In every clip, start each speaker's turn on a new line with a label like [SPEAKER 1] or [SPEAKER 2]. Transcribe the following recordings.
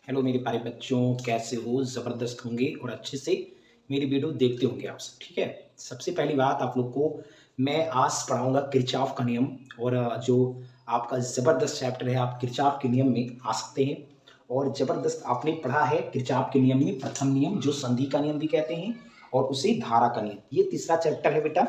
[SPEAKER 1] Hello मेरे प्यारे बच्चों, कैसे हो? ज़बरदस्त होंगे और अच्छे से मेरी वीडियो देखते होंगे आप सब, ठीक है? सबसे पहली बात आप लोग को मैं आज पढ़ाऊँगा किरचॉफ का नियम और जो आपका ज़बरदस्त चैप्टर है, आप किरचॉफ के नियम में आ सकते हैं और ज़बरदस्त आपने पढ़ा है किरचॉफ के नियम में प्रथम नियम जो संधि का नियम भी कहते हैं और उसे धारा का नियम। ये तीसरा चैप्टर है बेटा।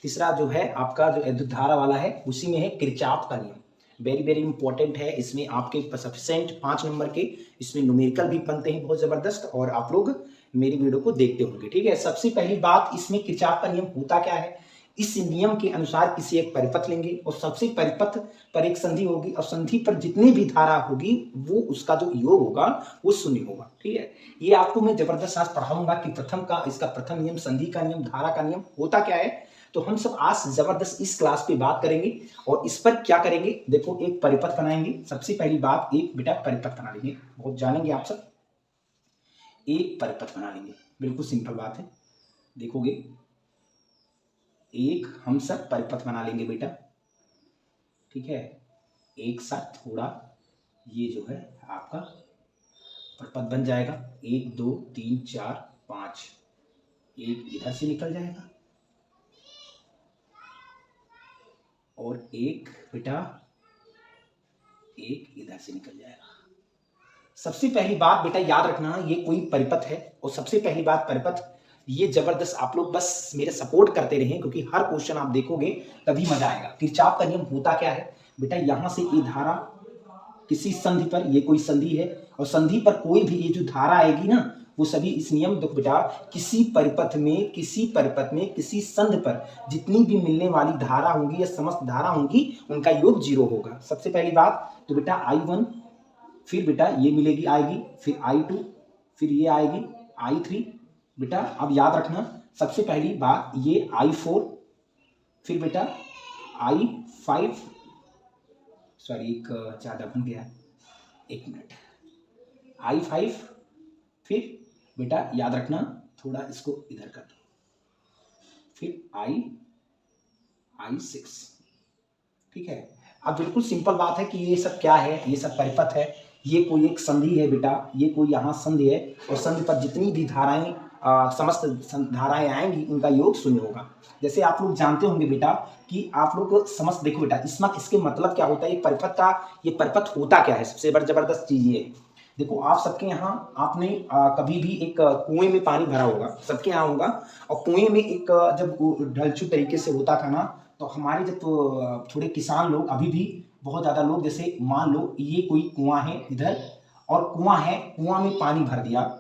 [SPEAKER 1] तीसरा जो है आपका जो विद्युत धारा वाला है, उसी में है किरचॉफ का नियम। वेरी वेरी इंपॉर्टेंट है। इसमें आपके सफिशिएंट 5 नंबर के इसमें न्यूमेरिकल भी बनते हैं बहुत ज़बरदस्त और आप लोग मेरी वीडियो को देखते होंगे, ठीक है? सबसे पहली बात, इसमें किरचॉफ का नियम होता क्या है? इस नियम के अनुसार किसी एक परिपथ लेंगे और सबसे परिपथ पर एक संधि होगी और संधि पर जितनी भी धारा होगी वो उसका जो योग होगा वो शून्य होगा, ठीक है? ये आपको मैं जबरदस्त आज पढ़ाऊंगा कि इसका प्रथम नियम, संधि का नियम, धारा का नियम होता क्या है। तो हम सब आज जबरदस्त इस क्लास पे बात करेंगे और इस पर क्या करेंगे, देखो एक परिपथ बनाएंगे। सबसे पहली बात, एक बेटा परिपथ बना लेंगे, बहुत जानेंगे आप सब। एक परिपथ बना लेंगे, बिल्कुल सिंपल बात है। देखोगे एक हम सब परिपथ बना लेंगे बेटा, ठीक है? एक साथ थोड़ा ये जो है आपका परिपथ बन जाएगा। 1 2 3 4 5, एक इधर से निकल जाएगा और एक बेटा एक इधर से निकल जाएगा। सबसे पहली बात बेटा याद रखना, ये कोई परिपथ है और सबसे पहली बात परिपथ, ये जबरदस्त आप लोग बस मेरे सपोर्ट करते रहें क्योंकि हर क्वेश्चन आप देखोगे तभी मजा आएगा। किरचॉफ का नियम होता क्या है बेटा? यहां से ये धारा किसी संधि पर, ये कोई संधि है और संधि पर कोई भी ये जो धारा आएगी ना, वो सभी इस नियम देखो बेटा, किसी परिपथ में किसी संधि पर जितनी भी मिलने वाली धारा होंगी या समस्त धारा होंगी उनका योग 0 होगा। सबसे पहली बात तो बेटा I1, फिर बेटा ये मिलेगी आएगी, फिर I2, फिर ये आएगी I3। बेटा अब याद रखना, सबसे पहली बात ये I4, फिर बेटा I5, सॉरी एक ज़्यादा बन गया, एक मिनट, I5, फिर बेटा याद रखना थोड़ा इसको इधर कर दो, फिर I6, ठीक है? अब बिल्कुल सिंपल बात है कि ये सब क्या है, ये सब परिपथ है, ये कोई एक संधि है बेटा, ये कोई यहाँ संधि है और संधि पर जितनी भी धाराएं समस्त धाराएं आएंगी उनका योग 0 होगा। जैसे आप लोग जानते होंगे बेटा कि आप लोग समस्त देखो बेटा, इसके मतलब क्या होता है, ये परिपथ होता क्या है? सबसे बड़ी जबरदस्त चीज ये है। देखो आप सबके यहाँ आपने कभी भी एक कुएं में पानी भरा होगा, सबके यहाँ होगा, और कुएं में एक जब ढलचू तरीके से होता था ना, तो हमारे जब थोड़े किसान लोग, अभी भी बहुत ज़्यादा लोग, जैसे मान लो ये कोई कुआं है इधर और कुआं है, कुआं में पानी भर दिया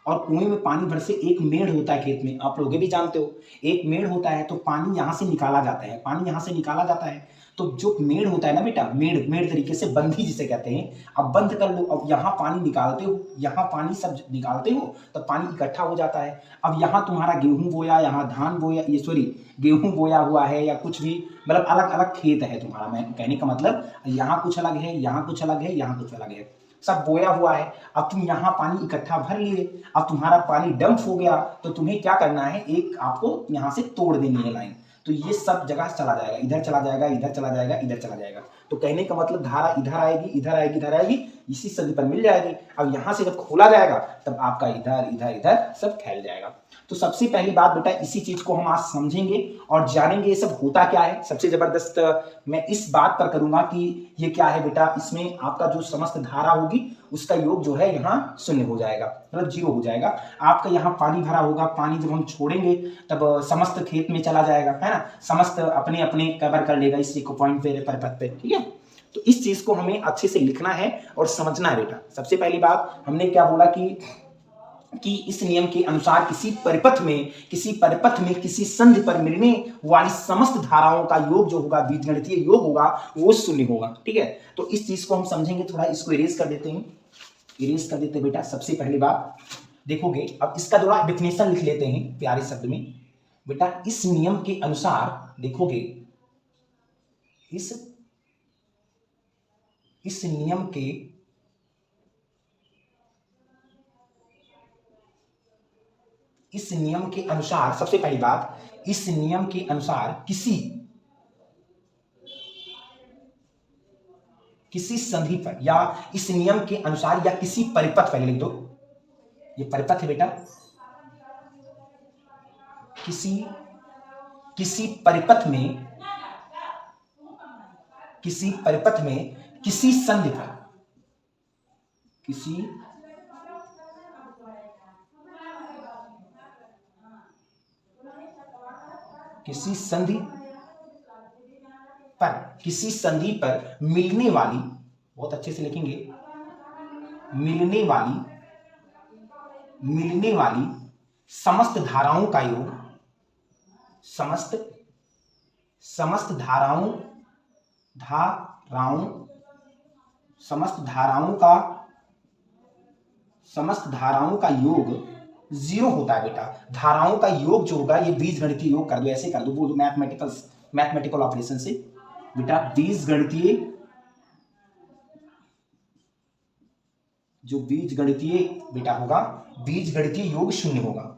[SPEAKER 1] और कुएं में पानी भर से एक मेढ़ होता है खेत में, आप लोग भी जानते हो, एक मेढ़ होता है तो पानी यहाँ से निकाला जाता है, पानी यहाँ से निकाला जाता है। तो जो मेढ़ होता है ना बेटा, मेढ़ तरीके से बंधी जिसे कहते हैं, अब बंद कर लो, अब यहाँ पानी निकालते हो, यहाँ पानी सब निकालते हो तब पानी इकट्ठा हो जाता है। अब यहाँ तुम्हारा गेहूं बोया, यहाँ धान बोया, ये सॉरी गेहूं बोया हुआ है या कुछ भी, मतलब अलग अलग खेत है तुम्हारा, मैं कहने का मतलब यहाँ कुछ अलग है, यहाँ कुछ अलग है, यहाँ कुछ अलग है, सब बोया हुआ है। अब तुम यहाँ पानी इकट्ठा भर लिए, अब तुम्हारा पानी डंप हो गया तो तुम्हें क्या करना है, एक आपको यहाँ से तोड़ देनी है लाइन, तो ये सब जगह चला जाएगा, इधर चला जाएगा, इधर चला जाएगा, इधर चला जाएगा। तो कहने का मतलब धारा इधर आएगी, इधर आएगी, इधर आएगी, इसी संधि पर मिल जाएगी। अब यहाँ से जब खोला जाएगा तब आपका इधर इधर इधर सब फैल जाएगा। तो सबसे पहली बात बेटा, इसी चीज को हम आज समझेंगे और जानेंगे ये सब होता क्या है। सबसे जबरदस्त मैं इस बात पर करूंगा कि ये क्या है बेटा, इसमें आपका जो समस्त धारा होगी उसका योग जो है यहाँ 0 हो जाएगा, मतलब 0 हो जाएगा। आपका यहाँ पानी भरा होगा, पानी जब हम छोड़ेंगे तब समस्त खेत में चला जाएगा, है ना, समस्त अपने अपने कवर कर लेगा इसी को पॉइंट पे, परिपथ पे, ठीक है? तो इस चीज को हमें अच्छे से लिखना है और समझना है बेटा। सबसे पहली बात हमने क्या बोला कि इस नियम के अनुसार किसी परिपथ में किसी संधि पर मिलने वाली समस्त धाराओं का योग जो होगा, बीजगणितीय योग होगा, वो 0 होगा, ठीक है? तो इस चीज को हम समझेंगे, थोड़ा इसको इरेज कर देते हैं, इरेज कर देते हैं बेटा। सबसे पहली बात देखोगे, अब इसका थोड़ा डेफिनेशन लिख लेते हैं प्यारे शब्द में बेटा। इस नियम के अनुसार देखोगे, इस नियम के अनुसार, सबसे पहली बात, इस नियम के अनुसार किसी संधि पर या इस नियम के अनुसार या किसी परिपथ, पहले लिख दो, ये परिपथ है बेटा, किसी परिपथ में, किसी परिपथ में किसी संधि पर, किसी संधि पर मिलने वाली, बहुत अच्छे से लिखेंगे, मिलने वाली समस्त धाराओं का योग, समस्त धाराओं का योग 0 होता है बेटा। धाराओं का योग जो होगा, ये बीजगणितीय योग कर दो, ऐसे कर दो, वो मैथमेटिकल ऑपरेशन से बेटा, बीजगणितीय बेटा होगा, बीजगणितीय योग 0 होगा।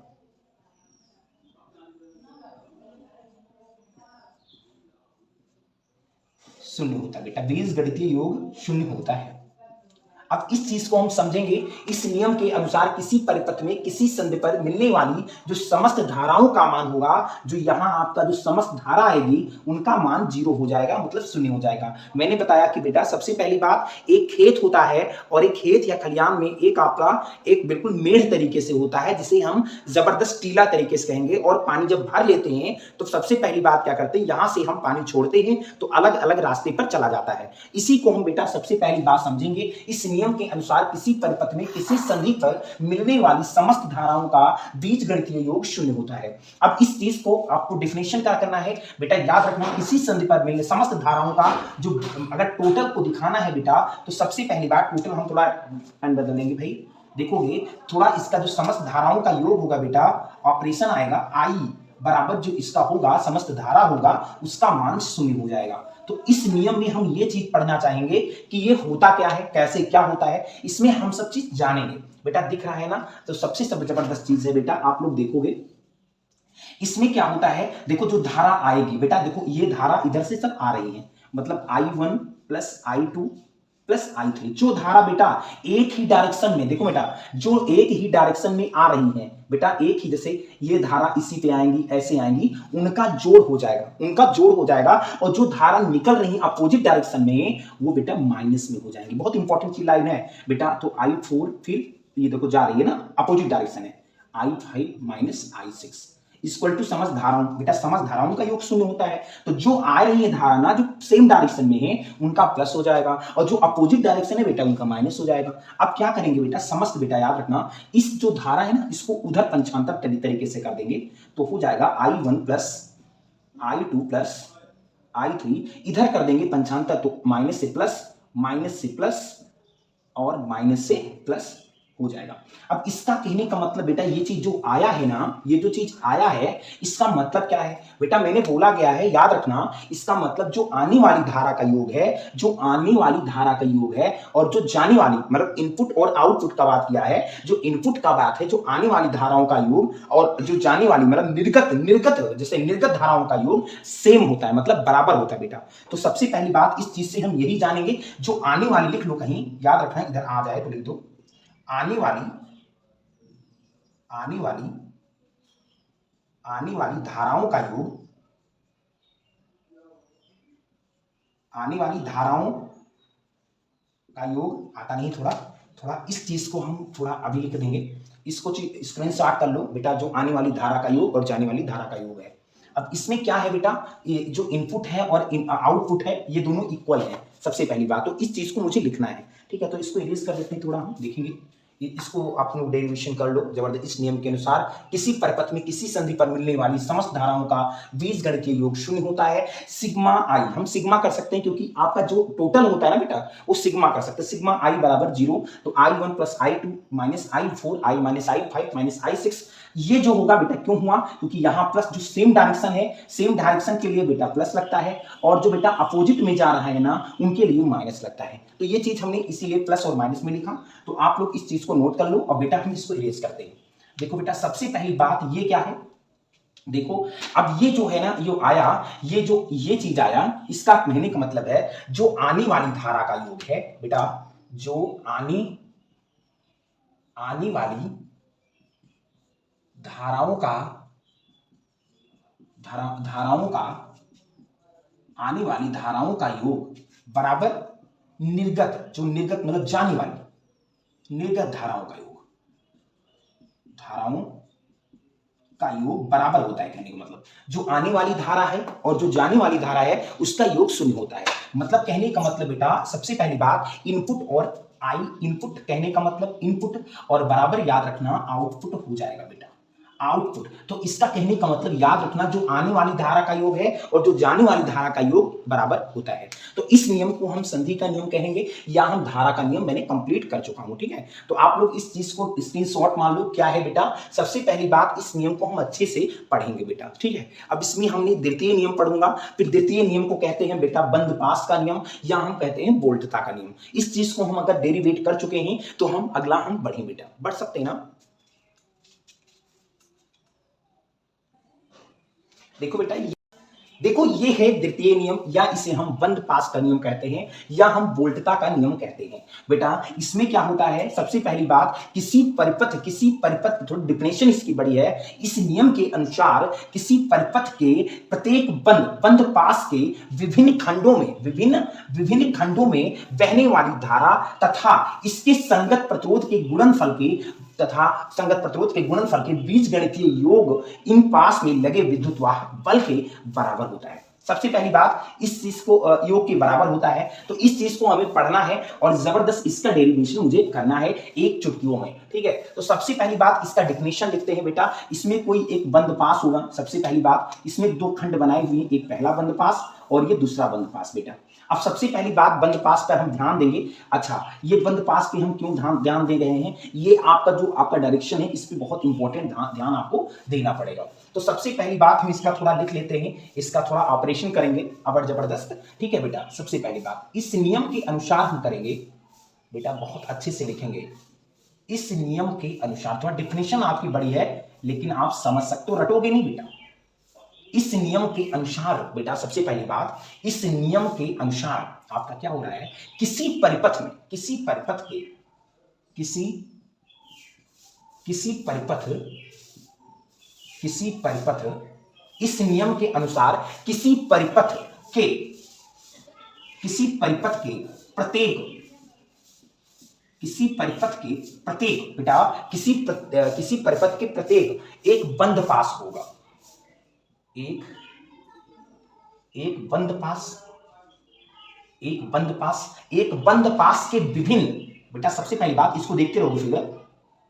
[SPEAKER 1] शून्य होता है बेटा, बीजगणितीय योग 0 होता है। अब इस चीज को हम समझेंगे, इस नियम के अनुसार किसी परिपथ में किसी संधि पर मिलने वाली जो समस्त धाराओं का मान होगा, जो यहां आपका जो समस्त धारा आएगी उनका मान 0 हो जाएगा, मतलब 0 हो जाएगा। मैंने बताया कि बेटा सबसे पहली बात, एक खेत होता है और एक खेत या खलियान में एक आपका एक बिल्कुल मेढ़ तरीके से होता है, जिसे हम जबरदस्त टीला तरीके से कहेंगे। और पानी जब भर लेते हैं तो सबसे पहली बात क्या करते हैं, यहां से हम पानी छोड़ते हैं तो अलग अलग रास्ते पर चला जाता है। इसी को हम बेटा सबसे पहली बात समझेंगे, इस नियम के अनुसार किसी परिपथ में किसी संधि पर मिलने वाली समस्त धाराओं का बीजगणितीय योग 0 होता है। अब इस चीज को आपको डेफिनेशन क्या करना है बेटा, याद रखना, किसी संधि पर मिलने समस्त धाराओं का जो अगर टोटल को दिखाना है बेटा, तो सबसे पहली बात टोटल हम थोड़ा एंड बदलेंगे भाई, देखोगे थोड़ा इसका जो समस्त धाराओं का योग होगा बेटा, ऑपरेशन आएगा आई बराबर जो इसका होगा समस्त धारा होगा उसका मान 0 हो जाएगा। तो इस नियम में हम ये चीज पढ़ना चाहेंगे कि ये होता क्या है, कैसे क्या होता है, इसमें हम सब चीज जानेंगे बेटा। दिख रहा है ना, तो सबसे जबरदस्त चीज है बेटा, आप लोग देखोगे इसमें क्या होता है। देखो जो धारा आएगी बेटा, देखो ये धारा इधर से सब आ रही है, मतलब I1 plus I2 plus I3, जो धारा बेटा एक ही डायरेक्शन में, देखो बेटा जो एक ही डायरेक्शन में आ रही है बेटा, एक ही, जैसे ये धारा इसी पे आएंगी, ऐसे आएंगी, उनका जोड़ हो जाएगा, और जो धारा निकल रही अपोजिट डायरेक्शन में वो बेटा माइनस में हो जाएंगी। बहुत इंपॉर्टेंट चीज लाइन है बेटा। तो I4 फिर ये देखो जा रही है ना, अपोजिट डायरेक्शन है, I5 minus I6 equal to समस्त धाराओं, बेटा समस्त धाराओं का योग 0 होता है। तो जो आ रही है धारा ना, जो सेम डायरेक्शन में है उनका प्लस हो जाएगा, और जो अपोजिट डायरेक्शन है बेटा उनका माइनस हो जाएगा। अब क्या करेंगे बेटा, समस्त बेटा याद रखना, इस जो धारा है ना इसको उधर पंचांतर तरीके से कर देंगे, तो हो जाएगा I1 plus I2 plus I3, इधर कर देंगे पंचांतर, तो माइनस से प्लस और माइनस से प्लस हो जाएगा। अब इसका कहने का मतलब बेटा, ये चीज जो आया है ना, ये जो चीज आया है इसका मतलब क्या है बेटा, मैंने बोला गया है, याद रखना, इसका मतलब जो आने वाली धारा का योग है, और जो जाने वाली, मतलब इनपुट और आउटपुट का बात किया है, जो इनपुट का बात है, जो आने वाली धाराओं का योग और जो जाने वाली मतलब निर्गत धाराओं का योग सेम होता है, मतलब बराबर होता है बेटा। तो सबसे पहली बात इस चीज से हम यही जानेंगे, जो आने वाली, लिख लो कहीं, याद रखना, इधर आ जाए तो लिख दो, आने वाली धाराओं का योग, आता नहीं, थोड़ा इस चीज को हम थोड़ा अभी लिख देंगे, इसको स्क्रीनशॉट कर लो बेटा, जो आने वाली धारा का योग और जाने वाली धारा का योग है। अब इसमें क्या है बेटा, ये जो इनपुट है और आउटपुट है ये दोनों इक्वल है, सबसे पहली बात। तो इस चीज को मुझे लिखना है, ठीक है। तो इसको इरेज कर देते हैं, थोड़ा हम देखेंगे, इसको आप लोग डेरिवेशन कर लो जबरदस्त। इस नियम के अनुसार किसी परिपथ में किसी संधि पर मिलने वाली समस्त धाराओं का बीजगणितीय योग 0 होता है। सिग्मा आई, हम सिग्मा कर सकते हैं क्योंकि आपका जो टोटल होता है ना बेटा, वो सिग्मा कर सकते हैं। सिग्मा आई बराबर 0, तो I1 plus I2 minus I4 I minus I5 minus I6, ये जो होगा बेटा क्यों हुआ, क्योंकि यहाँ प्लस जो सेम डायरेक्शन है, सेम डायरेक्शन के लिए बेटा प्लस लगता है, और जो बेटा अपोजिट में जा रहा है ना उनके लिए माइनस लगता है। तो ये चीज हमने इसीलिए प्लस और माइनस में लिखा। तो आप लोग इस चीज को नोट कर लो, और बेटा हम इसको इरेज करते हैं। देखो बेटा सबसे पहली बात ये क्या है, देखो, अब ये जो है ना, ये आया, ये चीज आया, इसका कहने का मतलब है जो आने वाली धारा का योग है बेटा, जो आने वाली धाराओं का धाराओं का आने वाली धाराओं का योग बराबर निर्गत, जो निर्गत मतलब जाने वाली निर्गत धाराओं का योग बराबर होता है। कहने का मतलब जो आने वाली धारा है और जो जाने वाली धारा है उसका योग शून्य होता है। मतलब कहने का मतलब बेटा, सबसे पहली बात, इनपुट और आई, इनपुट कहने का मतलब इनपुट और बराबर याद रखना आउटपुट हो जाएगा बेटा, आउटपुट। तो इसका कहने का मतलब याद रखना, जो आने वाली धारा का योग है और जो जाने वाली धारा का योग बराबर होता है। तो इस नियम को हम संधि का नियम कहेंगे या हम धारा का नियम मैंने कंप्लीट कर चुका हूं। ठीक है, तो आप लोग इस चीज को स्क्रीनशॉट मान लो। क्या है बेटा, सबसे पहली बात, इस नियम को हम अच्छे से पढ़ेंगे बेटा। ठीक है, अब इसमें हमने द्वितीय नियम पढ़ूंगा, फिर द्वितीय नियम को कहते हैं बेटा बंद पास का नियम या हम कहते हैं वोल्टता का नियम। इस चीज को हम अगर डेरिवेट कर चुके हैं तो हम अगला हम बढ़े बेटा, बढ़ सकते हैं ना। देखो बेटा, देखो ये है द्वितीय नियम या इसे हम बंद पास का नियम कहते हैं या हम वोल्टता का नियम कहते हैं बेटा। इसमें क्या होता है, सबसे पहली बात, किसी परिपथ थोड़ी डिफिनेशन इसकी बड़ी है। इस नियम के अनुसार किसी परिपथ के प्रत्येक बंद पास के विभिन्न खंडों में बहने वाली धारा तथा इसके संगत प्रतिरोध के गुणनफल के बीजगणितीय योग इन पास में लगे विद्युत वाहक बल के बराबर होता है। सबसे पहली बात, इस चीज को योग के बराबर होता है, तो इस चीज को हमें पढ़ना है और जबरदस्त इसका डेरिवेशन मुझे करना है एक चुटकियों में। ठीक है, तो सबसे पहली बात, इसका डेफिनेशन लिखते हैं बेटा। इसमें कोई एक बंद पास होगा। सबसे पहली बात, इसमें दो खंड बनाए हुए हैं, एक पहला बंद पास और ये दूसरा बंद पास बेटा। अब सबसे पहली बात, बंद पास पर हम ध्यान देंगे। अच्छा, ये बंद पास पे हम क्यों ध्यान दे रहे हैं, ये आपका डायरेक्शन है, इस पे बहुत इंपॉर्टेंट ध्यान आपको देना पड़ेगा। तो सबसे पहली बात, हम इसका थोड़ा लिख लेते हैं, इसका थोड़ा ऑपरेशन करेंगे अबर जबरदस्त। ठीक है बेटा, सबसे पहली बात, इस नियम के अनुसार हम करेंगे बेटा, बहुत अच्छे से लिखेंगे। इस नियम के अनुसार, थोड़ा डिफिनेशन आपकी बड़ी है लेकिन आप समझ सकते हो, रटोगे नहीं बेटा। इस नियम के अनुसार बेटा, सबसे पहली बात, इस नियम के अनुसार आपका क्या हो रहा है, किसी परिपथ इस नियम के अनुसार किसी परिपथ के प्रत्येक बेटा, किसी परिपथ के प्रत्येक एक बंद पास होगा, एक बंद पास के विभिन्न, बेटा सबसे पहली बात इसको देखते रहो फिगर,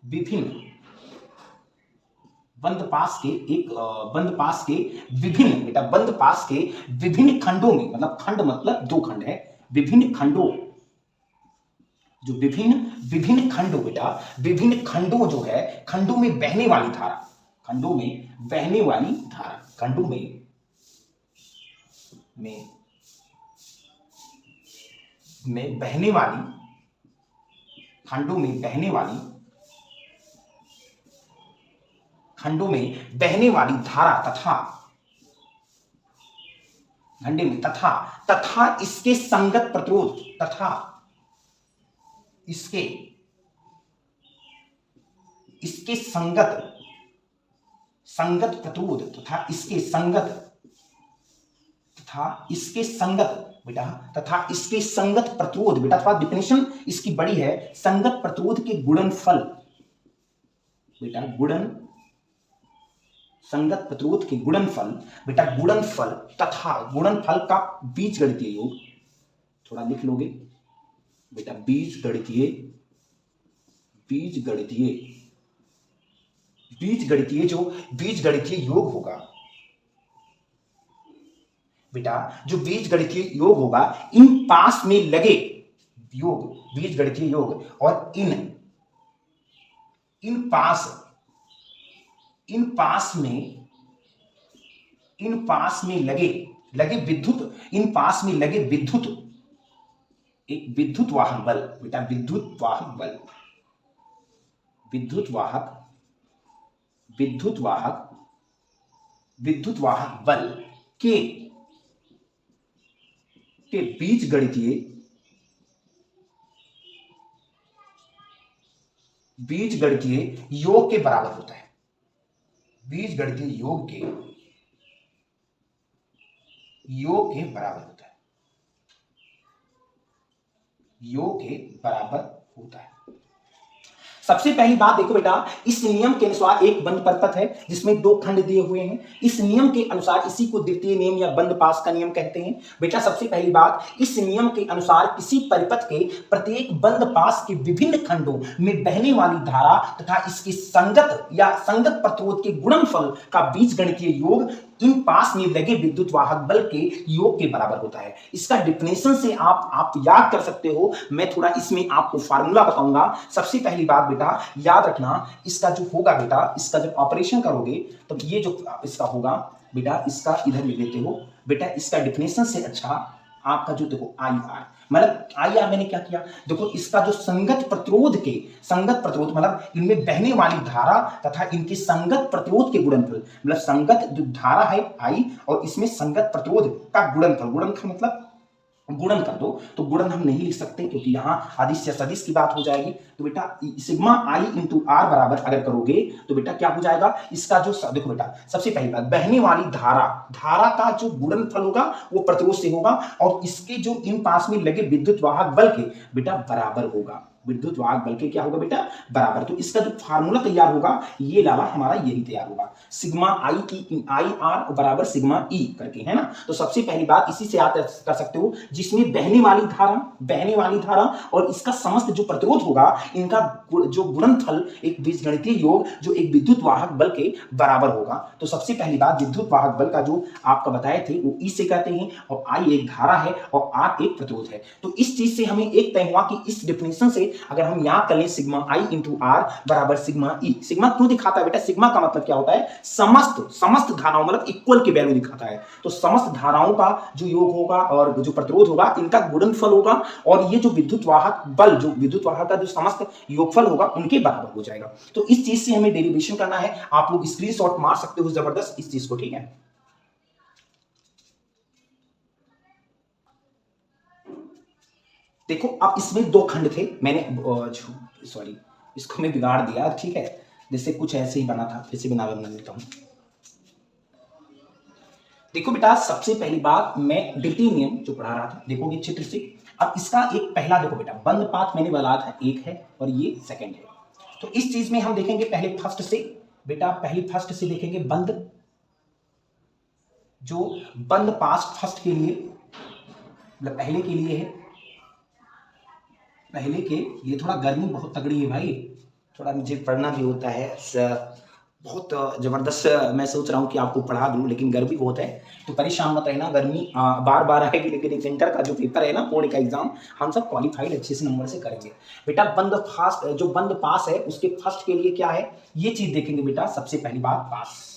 [SPEAKER 1] विभिन्न बंद पास के विभिन्न खंडों में, मतलब खंड मतलब दो खंड है, विभिन्न खंडों, जो विभिन्न खंडों बेटा, विभिन्न खंडों जो है, खंडों में बहने वाली धारा, खंडों में बहने वाली धारा तथा इसके संगत प्रतिरोध बेटा, थोड़ा डिफिनेशन इसकी बड़ी है। संगत प्रतिरोध के गुणनफल बेटा, संगत प्रतिरोध के गुणनफल तथा गुणनफल का बीजगणितीय योग, थोड़ा लिख लोगे बेटा, बीजगणितीय योग होगा बेटा, जो बीजगणितीय योग होगा, इन पास में लगे योग, बीजगणितीय योग और इन पास में लगे विद्युत, एक विद्युत वाहक बल बेटा, विद्युत वाहक विद्युत वाहक बल के बीजगणितीय योग के बराबर होता है। बीजगणितीय योग के बराबर होता है। योग के बराबर होता है। सबसे पहली बात देखो बेटा, इस नियम के अनुसार एक बंद परिपथ है जिसमें दो खंड दिए हुए हैं। इस नियम के अनुसार इसी को द्वितीय नियम या बंद पास का नियम कहते हैं। बेटा सबसे पहली बात, इस नियम के अनुसार किसी परिपथ के प्रत्येक बंद पास के विभिन्न खंडों में बहने वाली धारा तथा इसके संगत या संगत प्रतिरोध के गुणनफल का बीजगणितीय योग इन पास में लगे विद्युत वाहक बल के योग के बराबर होता है। इसका डिफिनेशन से आप याद कर सकते हो। मैं थोड़ा इसमें आपको फार्मूला बताऊंगा। सबसे पहली बात बेटा याद रखना, इसका जो होगा बेटा, इसका जब ऑपरेशन करोगे तो ये जो इसका होगा बेटा, इसका इधर लिख लेते हो बेटा। इसका डिफिनेशन से अच्छा आपका जो देखो आई आर, मतलब आई आर मैंने क्या किया, देखो इसका जो संगत प्रतिरोध मतलब इनमें बहने वाली धारा तथा इनके संगत प्रतिरोध के गुणनफल, मतलब संगत जो धारा है आई और इसमें संगत प्रतिरोध का गुणनफल मतलब गुणन कर दो। तो गुणन हम नहीं लिख सकते क्योंकि यहां अदिश या सदिश की बात हो जाएगी। तो बेटा सिग्मा आई इंटू आर बराबर अगर करोगे तो बेटा क्या हो जाएगा, इसका जो देखो बेटा सबसे पहली बात, बहने वाली धारा का जो गुणनफल होगा वो प्रतिरोध से होगा और इसके जो इन पास में लगे विद्युत वाहक बल के बेटा बराबर होगा। विद्युत वाहक बल के क्या होगा बेटा बराबर। तो इसका जो फार्मूला तैयार होगा ये लाला हमारा यही तैयार होगा, सिग्मा आई आर बराबर सिग्मा ई करके, है ना। तो सबसे पहली बात इसी से आप कर सकते हो, जिसमें बहने वाली धारा और इसका समस्त जो प्रतिरोध होगा इनका जो गुणनफल एक बीजगणितीय योग जो एक विद्युत वाहक बल के बराबर होगा। तो सबसे पहली बात, विद्युत वाहक बल का जो आपका बताए थे वो ई से कहते हैं और आई एक धारा है और आर एक प्रतिरोध है। तो इस चीज से हमें एक तय हुआ कि इस डेफिनेशन से अगर हम याद कर लें सिग्मा आई इंटू आर बराबर सिग्मा ई। सिग्मा क्यों दिखाता है बेटा, सिग्मा का मतलब क्या होता है, समस्त धाराओं मतलब इक्वल की वैल्यू दिखाता है। तो समस्त धाराओं का जो योग होगा और जो प्रतिरोध होगा इनका गुणनफल होगा और ये जो विद्युत वाहक बल, जो विद्युत वाहक का जो समस्त योगफल होगा उनके बराबर हो जाएगा। तो इस चीज से हमें डेरिवेशन करना है। आप लोग स्क्रीनशॉट मार सकते हो जबरदस्त इस चीज को, ठीक है। देखो अब इसमें दो खंड थे, मैंने सॉरी इसको मैं बिगाड़ दिया, ठीक है। जैसे कुछ ऐसे ही बना था, फिर से बना लेता हूं। देखो बेटा सबसे पहली बात, मैं द्वितीय नियम जो पढ़ा रहा था देखोगे चित्र से। अब इसका एक पहला देखो बेटा, बंद पाथ मैंने बोला था एक है और ये सेकंड है। तो इस चीज में हम देखेंगे पहले फर्स्ट से बेटा, पहली फर्स्ट से देखेंगे बंद, जो बंद पास फर्स्ट के लिए मतलब पहले के लिए है। पहले के लिए थोड़ा गर्मी बहुत तगड़ी है भाई, थोड़ा मुझे पढ़ना भी होता है, बहुत जबरदस्त। मैं सोच रहा हूँ कि आपको पढ़ा दूं लेकिन गर्मी बहुत है, तो परेशान मत रहना। गर्मी बार बार आएगी लेकिन एक इंटर का जो पेपर है ना, बोर्ड का एग्जाम, हम सब क्वालिफाइड अच्छे से नंबर से करेंगे बेटा। जो बंद पास है उसके फर्स्ट के लिए क्या है ये चीज देखेंगे बेटा। सबसे पहली बात पास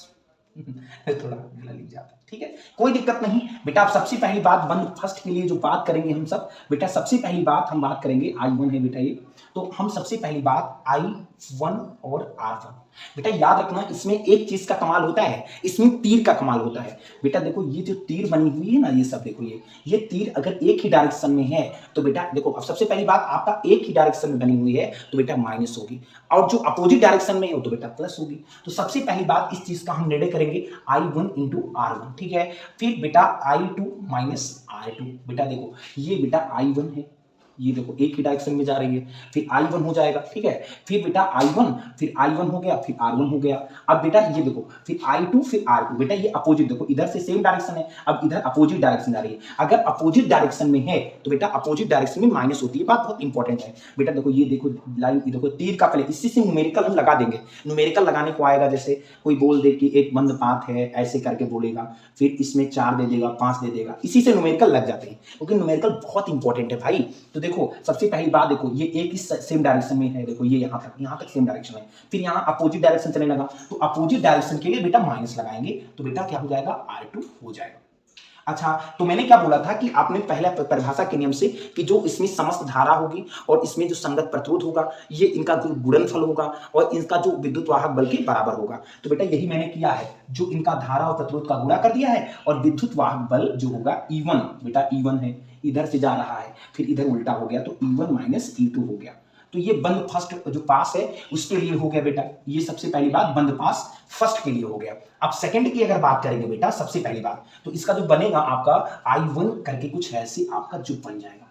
[SPEAKER 1] थोड़ा लिख जाता है, ठीक है, कोई दिक्कत नहीं बेटा। अब सबसे पहली बात बंद फर्स्ट के लिए जो बात करेंगे हम सब बेटा, सबसे पहली बात हम बात करेंगे I1 है बेटा ये। तो हम सबसे पहली बात I1 और R1 बेटा याद रखना, इसमें एक चीज का कमाल होता है, इसमें तीर का कमाल होता है बेटा। देखो ये जो तीर बनी हुई है ना, ये सब देखो, ये तीर अगर एक ही डायरेक्शन में है तो बेटा देखो, अब सबसे पहली बात आपका एक ही डायरेक्शन में बनी हुई है तो बेटा माइनस होगी, और जो अपोजिट डायरेक्शन में हो तो बेटा प्लस होगी। तो सबसे पहली बात इस चीज का हम निर्णय करेंगे I1 इंटू R1, ठीक है। फिर बेटा I2 माइनस R2 बेटा, देखो ये बेटा I1 है, ये देखो एक ही डायरेक्शन में जा रही है, फिर I1 हो जाएगा, ठीक है। फिर बेटा I1, फिर I1 हो गया, फिर R1 हो गया। अब बेटा ये देखो, फिर I2 फिर R2 बेटा, ये अपोजिट, देखो इधर से सेम डायरेक्शन है, अब इधर अपोजिट डायरेक्शन जा रही है। अगर अपोजिट डायरेक्शन में है तो बेटा अपोजिट डायरेक्शन में माइनस होती है, बात बहुत इंपॉर्टेंट है बेटा। देखो ये देखो लाइन, ये देखो तीर का पहले इसी से न्यूमेरिकल हम लगा देंगे। न्यूमेरिकल लगाने को आएगा, जैसे कोई बोल दे कि एक बंद पाथ है, ऐसे करके बोलेगा, फिर इसमें 4 दे देगा, 5 दे देगा, इसी से न्यूमेरिकल लग जाते हैं, क्योंकि न्यूमेरिकल बहुत इंपॉर्टेंट है भाई। तो देखो सबसे पहली बात, देखो ये एक ही सेम डायरेक्शन में है, देखो ये यहाँ तक सेम डायरेक्शन है, फिर यहाँ अपोजिट डायरेक्शन चलने लगा तो अपोजिट डायरेक्शन के लिए बेटा माइनस लगाएंगे, तो बेटा क्या हो जाएगा R2 हो जाएगा। अच्छा, तो मैंने क्या बोला था कि आपने पहला परिभाषा के नियम से कि जो इसमें समस्त धारा होगी और इसमें जो संगत प्रतिरोध होगा ये इनका जो गुणनफल होगा और इनका जो विद्युत वाहक बल के बराबर होगा। तो बेटा यही मैंने किया है, जो इनका धारा और प्रतिरोध का गुणा कर दिया है और विद्युत वाहक बल जो होगा E1, बेटा E1 है, इधर से जा रहा है, फिर इधर उल्टा हो गया तो E1 माइनस E2 हो गया। तो ये बंद फर्स्ट जो पास है उसके लिए हो गया बेटा, ये सबसे पहली बात बंद पास फर्स्ट के लिए हो गया। अब सेकंड की अगर बात करेंगे बेटा, सबसे पहली बात तो इसका जो बनेगा आपका I1 करके कुछ ऐसे आपका जो बन जाएगा,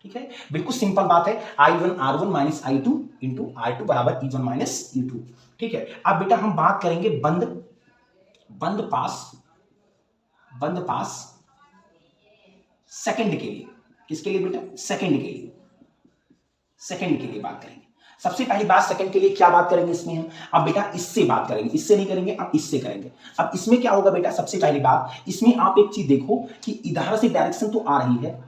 [SPEAKER 1] ठीक है, बिल्कुल सिंपल बात है, I1 R1 minus I2 into R2 बराबर E1 माइनस E2, ठीक है। अब बेटा हम बात करेंगे बंद पास सेकंड के लिए, किसके लिए बेटा, सेकंड के लिए बात करेंगे। सबसे पहली बात सेकंड के लिए क्या बात करेंगे इसमें हम, अब बेटा इससे बात करेंगे, इससे नहीं करेंगे, अब इससे करेंगे। अब इसमें क्या होगा बेटा, सबसे पहली बात इसमें आप एक चीज देखो कि इधर से डायरेक्शन तो आ रही है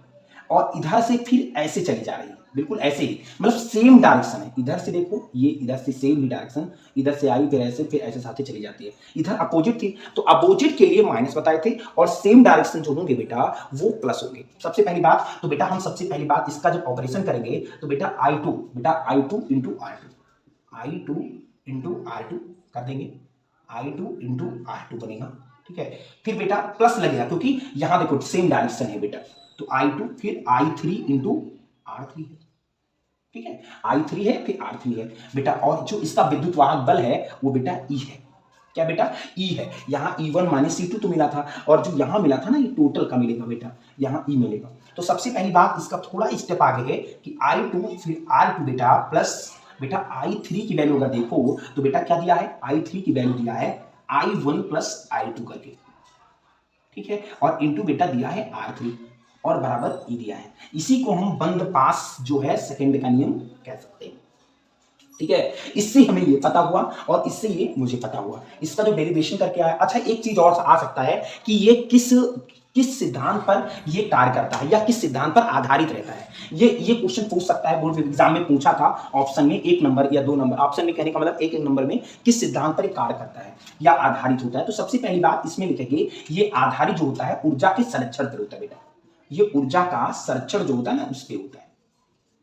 [SPEAKER 1] और इधर से फिर ऐसे चली जा रही है, बिल्कुल ऐसे ही, मतलब सेम डायरेक्शन है। इधर से देखो, ये इधर से सेम ही डायरेक्शन, इधर से आई फिर ऐसे साथ चली जाती है। इधर अपोजिट थी तो अपोजिट के लिए माइनस बताए थे और सेम डायरेक्शन जो होंगे बेटा वो प्लस होंगे। सबसे पहली बात तो बेटा हम सबसे पहली बात इसका जब ऑपरेशन करेंगे तो बेटा I2 इंटू R2 कर देंगे, I2 इंटू R2 बनेगा, ठीक है। फिर बेटा प्लस लगेगा क्योंकि यहां देखो सेम डायरेक्शन है बेटा, तो I2 फिर I3 इंटू R3 है, ठीक है, I3 है फिर R3 है बेटा। और जो इसका विद्युत वाहक बल है वो बेटा E है, क्या बेटा, E है। यहाँ E1 माइनस E2 तो मिला था और जो यहाँ मिला था ना ये टोटल का मिलेगा बेटा, यहाँ E मिलेगा। तो सबसे पहली बात इसका थोड़ा स्टेप आगे है कि I2 फिर R2 बेटा प्लस बेटा I3 की वैल्यू अगर देखो तो बेटा क्या दिया है, I3 की वैल्यू दिया है I1 प्लस I2 करके, ठीक है, और इंटू बेटा दिया है R3 और बराबर E दिया है। इसी को हम बंद पास जो है सेकंड का नियम कह सकते हैं, ठीक है। इससे हमें ये पता हुआ और इससे ये मुझे पता हुआ, इसका जो डेरिवेशन करके आया। अच्छा, एक चीज और आ सकता है कि ये किस सिद्धांत पर ये कार्य करता है या किस सिद्धांत पर आधारित रहता है, ये क्वेश्चन पूछ सकता है, बोर्ड एग्जाम में पूछा था ऑप्शन में 1 नंबर या 2 नंबर, ऑप्शन में कहने का मतलब 1 नंबर में किस सिद्धांत पर कार्य करता है या आधारित होता है। तो सबसे पहली बात इसमें लिखेंगे ये आधारित जो होता है ऊर्जा के संरक्षण पर होता है बेटा, ये ऊर्जा का संरक्षण जो होता है ना उस पर होता है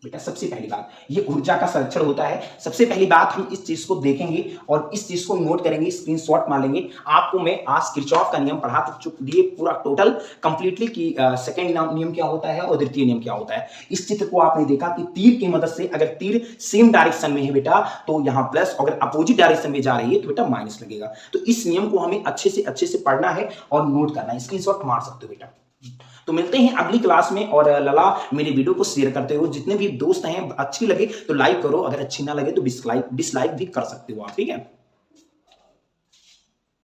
[SPEAKER 1] बेटा। सबसे पहली बात ये ऊर्जा का संरक्षण होता है। सबसे पहली बात हम इस चीज को देखेंगे और इस चीज को नोट करेंगे, स्क्रीनशॉट मार लेंगे। आपको मैं आज किरचॉफ का नियम पढ़ा दिए पूरा टोटल कंप्लीटली कि सेकंड नियम क्या होता है और द्वितीय नियम क्या होता है। इस चित्र को आपने देखा कि तीर की मदद से अगर तीर सेम डायरेक्शन में है बेटा तो यहाँ प्लस, अगर अपोजिट डायरेक्शन में जा रही है तो बेटा माइनस लगेगा। तो इस नियम को हमें अच्छे से पढ़ना है और नोट करना है, स्क्रीनशॉट मार सकते हो बेटा। तो मिलते हैं अगली क्लास में और लला मेरे वीडियो को शेयर करते हो, जितने भी दोस्त हैं अच्छी लगे तो लाइक करो, अगर अच्छी ना लगे तो डिसलाइक भी कर सकते हो आप, ठीक है।